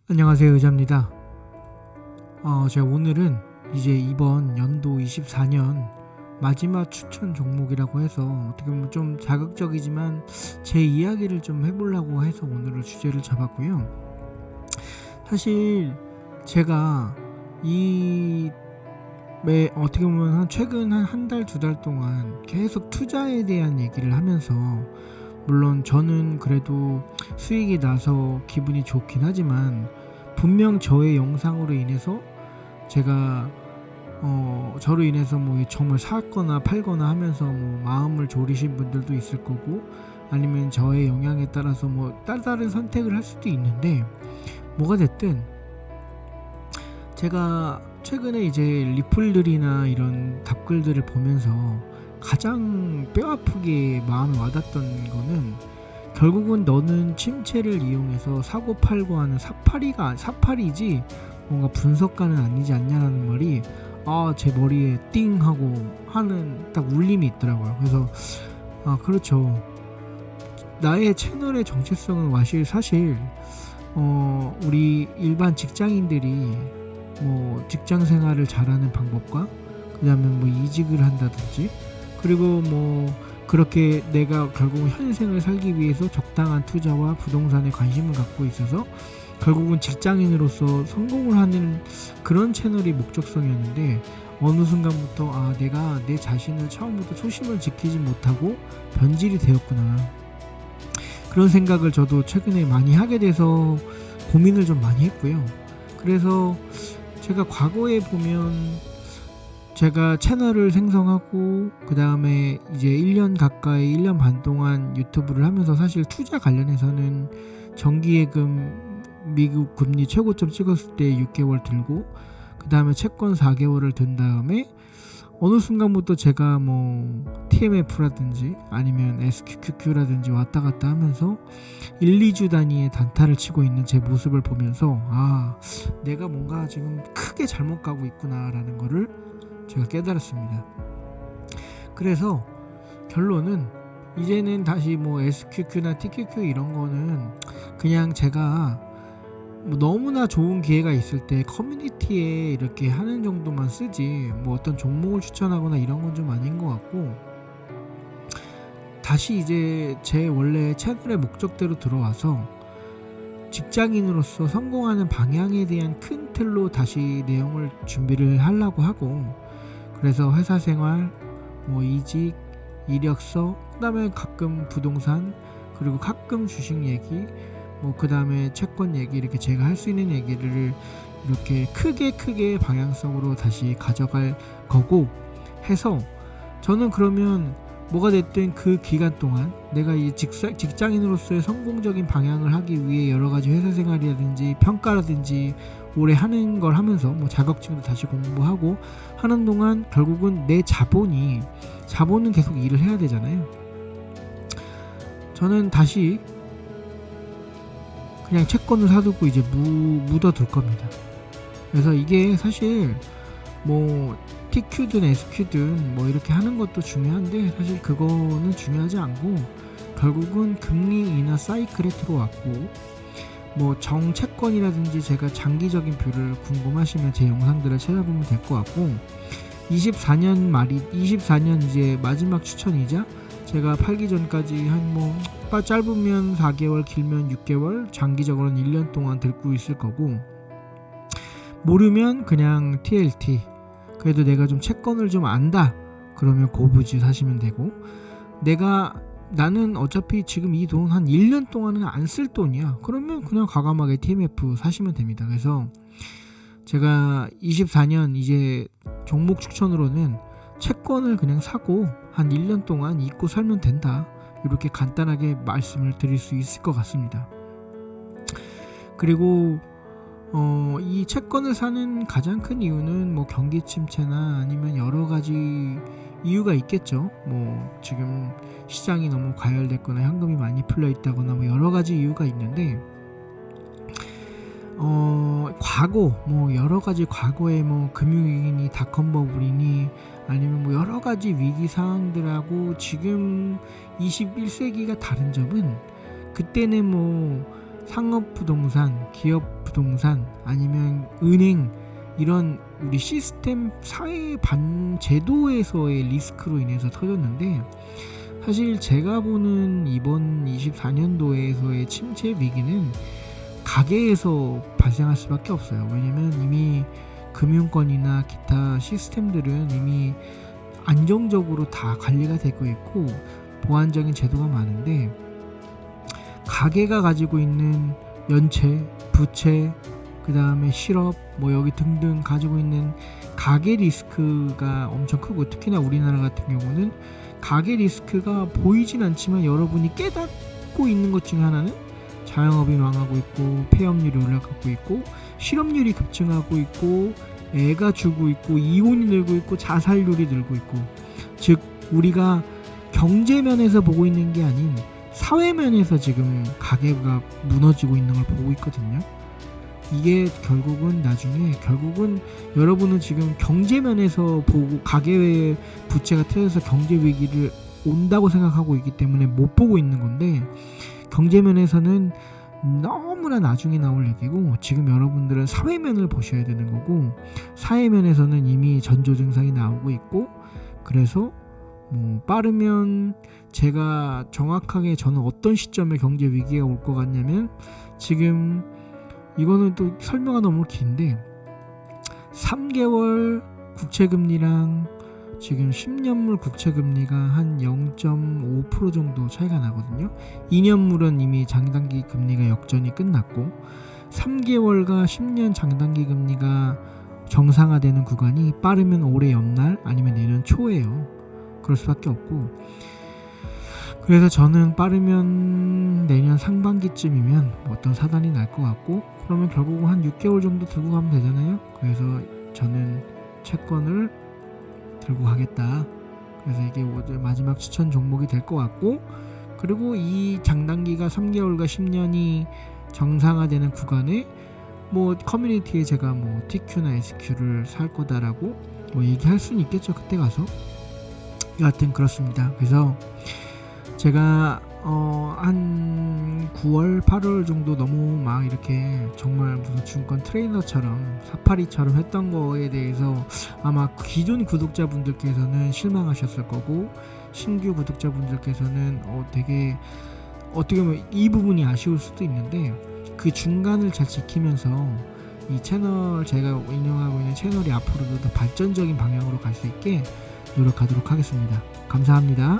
안녕하세요, 의자입니다. 제가 오늘은 이제 이번 연도 24년 마지막 추천 종목이라고 해서 어떻게 보면 좀 자극적이지만 제 이야기를 좀 해보려고 해서 오늘을 주제를 잡았고요. 사실 제가 이 어떻게 보면 최근 한 달, 두 달 동안 계속 투자에 대한 얘기를 하면서, 물론 저는 그래도 수익이 나서 기분이 좋긴 하지만 분명 저의 영상으로 인해서 제가 저로 인해서 뭐 정말 샀거나 팔거나 하면서 뭐 마음을 졸이신 분들도 있을 거고, 아니면 저의 영향에 따라서 뭐 다른 선택을 할 수도 있는데, 뭐가 됐든 제가 최근에 이제 리플들이나 이런 답글들을 보면서 가장 뼈아프게 마음에 와닿던 거는, 결국은 너는 침체를 이용해서 사고 팔고 하는 사파리지 뭔가 분석가는 아니지 않냐라는 말이 제 머리에 띵 하고 하는 딱 울림이 있더라고요. 그래서 그렇죠. 나의 채널의 정체성은 사실 우리 일반 직장인들이 뭐 직장 생활을 잘하는 방법과, 그 다음에 뭐 이직을 한다든지, 그리고 뭐 그렇게 내가 결국은 현생을 살기 위해서 적당한 투자와 부동산에 관심을 갖고 있어서 결국은 직장인으로서 성공을 하는 그런 채널이 목적성이었는데, 어느 순간부터 내가 내 자신을 처음부터 초심을 지키지 못하고 변질이 되었구나, 그런 생각을 저도 최근에 많이 하게 돼서 고민을 좀 많이 했고요. 그래서 제가 과거에 보면, 제가 채널을 생성하고 그 다음에 이제 1년 가까이 1년 반 동안 유튜브를 하면서 사실 투자 관련해서는 정기예금 미국 금리 최고점 찍었을 때 6개월 들고, 그 다음에 채권 4개월을 든 다음에 어느 순간부터 제가 뭐 TMF라든지 아니면 SQQQ라든지 왔다 갔다 하면서 1, 2주 단위의 단타를 치고 있는 제 모습을 보면서 내가 뭔가 지금 크게 잘못 가고 있구나 라는 거를 제가 깨달았습니다. 그래서 결론은, 이제는 다시 뭐 SQQ나 TQQ 이런 거는 그냥 제가 뭐 너무나 좋은 기회가 있을 때 커뮤니티에 이렇게 하는 정도만 쓰지, 뭐 어떤 종목을 추천하거나 이런 건 좀 아닌 것 같고, 다시 이제 제 원래 채널의 목적대로 들어와서 직장인으로서 성공하는 방향에 대한 큰 틀로 다시 내용을 준비를 하려고 하고, 그래서 회사 생활, 뭐 이직, 이력서, 그 다음에 가끔 부동산, 그리고 가끔 주식 얘기, 뭐 그 다음에 채권 얘기, 이렇게 제가 할 수 있는 얘기를 이렇게 크게 방향성으로 다시 가져갈 거고 해서, 저는 그러면 뭐가 됐든 그 기간 동안 내가 이 직장인으로서의 성공적인 방향을 하기 위해 여러 가지 회사 생활이라든지 평가라든지 오래 하는 걸 하면서 뭐 자격증도 다시 공부하고 하는 동안, 결국은 내 자본은 계속 일을 해야 되잖아요. 저는 다시 그냥 채권을 사두고 이제 묻어둘 겁니다. 그래서 이게 사실 뭐 TQ든 SQ든 뭐 이렇게 하는 것도 중요한데, 사실 그거는 중요하지 않고 결국은 금리 인하 사이클에 들어왔고, 뭐 정채권이라든지 제가 장기적인 뷰를 궁금하시면 제 영상들을 찾아보면 될 것 같고, 24년 이제 마지막 추천이자 제가 팔기 전까지 한 뭐 짧으면 4개월, 길면 6개월, 장기적으로는 1년 동안 들고 있을 거고, 모르면 그냥 TLT, 그래도 내가 좀 채권을 좀 안다 그러면 고부지 사시면 되고, 나는 어차피 지금 이 돈 한 1년 동안은 안 쓸 돈이야 그러면 그냥 과감하게 TMF 사시면 됩니다. 그래서 제가 24년 이제 종목 추천으로는 채권을 그냥 사고 한 1년 동안 잊고 살면 된다, 이렇게 간단하게 말씀을 드릴 수 있을 것 같습니다. 그리고 이 채권을 사는 가장 큰 이유는 뭐 경기 침체나 아니면 여러 가지 이유가 있겠죠. 뭐 지금 시장이 너무 과열됐거나 현금이 많이 풀려 있다거나 뭐 여러 가지 이유가 있는데, 뭐 여러 가지 과거에 뭐 금융위기니 닷컴 버블이니 아니면 뭐 여러 가지 위기 상황들하고 지금 21세기가 다른 점은, 그때는 뭐 상업 부동산, 기업 부동산 아니면 은행 이런 우리 시스템 사회 반 제도에서의 리스크로 인해서 터졌는데, 사실 제가 보는 이번 24년도에서의 침체 위기는 가계에서 발생할 수밖에 없어요. 왜냐면 이미 금융권이나 기타 시스템들은 이미 안정적으로 다 관리가 되고 있고 보완적인 제도가 많은데, 가계가 가지고 있는 연체, 부채, 그 다음에 실업 뭐 여기 등등 가지고 있는 가계 리스크가 엄청 크고, 특히나 우리나라 같은 경우는 가계 리스크가 보이진 않지만 여러분이 깨닫고 있는 것 중에 하나는 자영업이 망하고 있고, 폐업률이 올라가고 있고, 실업률이 급증하고 있고, 애가 죽고 있고, 이혼이 늘고 있고, 자살률이 늘고 있고, 즉 우리가 경제면에서 보고 있는 게 아닌 사회면에서 지금 가계가 무너지고 있는 걸 보고 있거든요. 이게 결국은 나중에 여러분은 지금 경제면에서 보고 가계의 부채가 터져서 경제 위기를 온다고 생각하고 있기 때문에 못 보고 있는 건데, 경제면에서는 너무나 나중에 나올 얘기고, 지금 여러분들은 사회면을 보셔야 되는 거고, 사회면에서는 이미 전조 증상이 나오고 있고, 그래서 뭐 빠르면 제가 정확하게 저는 어떤 시점에 경제 위기가 올 것 같냐면, 지금 이거는 또 설명가 너무 긴데 3개월 국채금리랑 지금 10년물 국채금리가 한 0.5% 정도 차이가 나거든요. 2년물은 이미 장단기 금리가 역전이 끝났고, 3개월과 10년 장단기 금리가 정상화되는 구간이 빠르면 올해 연말 아니면 내년 초예요. 그럴 수밖에 없고, 그래서 저는 빠르면 내년 상반기쯤이면 어떤 사단이 날 것 같고, 그러면 결국은 한 6개월 정도 들고 가면 되잖아요. 그래서 저는 채권을 들고 가겠다. 그래서 이게 마지막 추천 종목이 될 것 같고, 그리고 이 장단기가 3개월과 10년이 정상화되는 구간에 뭐 커뮤니티에 제가 뭐 TQ나 SQ를 살 거다라고 뭐 얘기할 수는 있겠죠, 그때 가서. 여하튼 그렇습니다. 그래서 제가 한 9월, 8월 정도 너무 막 이렇게 정말 무슨 증권 트레이너처럼 사파리처럼 했던 거에 대해서 아마 기존 구독자분들께서는 실망하셨을 거고, 신규 구독자분들께서는 되게 어떻게 보면 이 부분이 아쉬울 수도 있는데, 그 중간을 잘 지키면서 이 채널, 제가 운영하고 있는 채널이 앞으로도 더 발전적인 방향으로 갈 수 있게 노력하도록 하겠습니다. 감사합니다.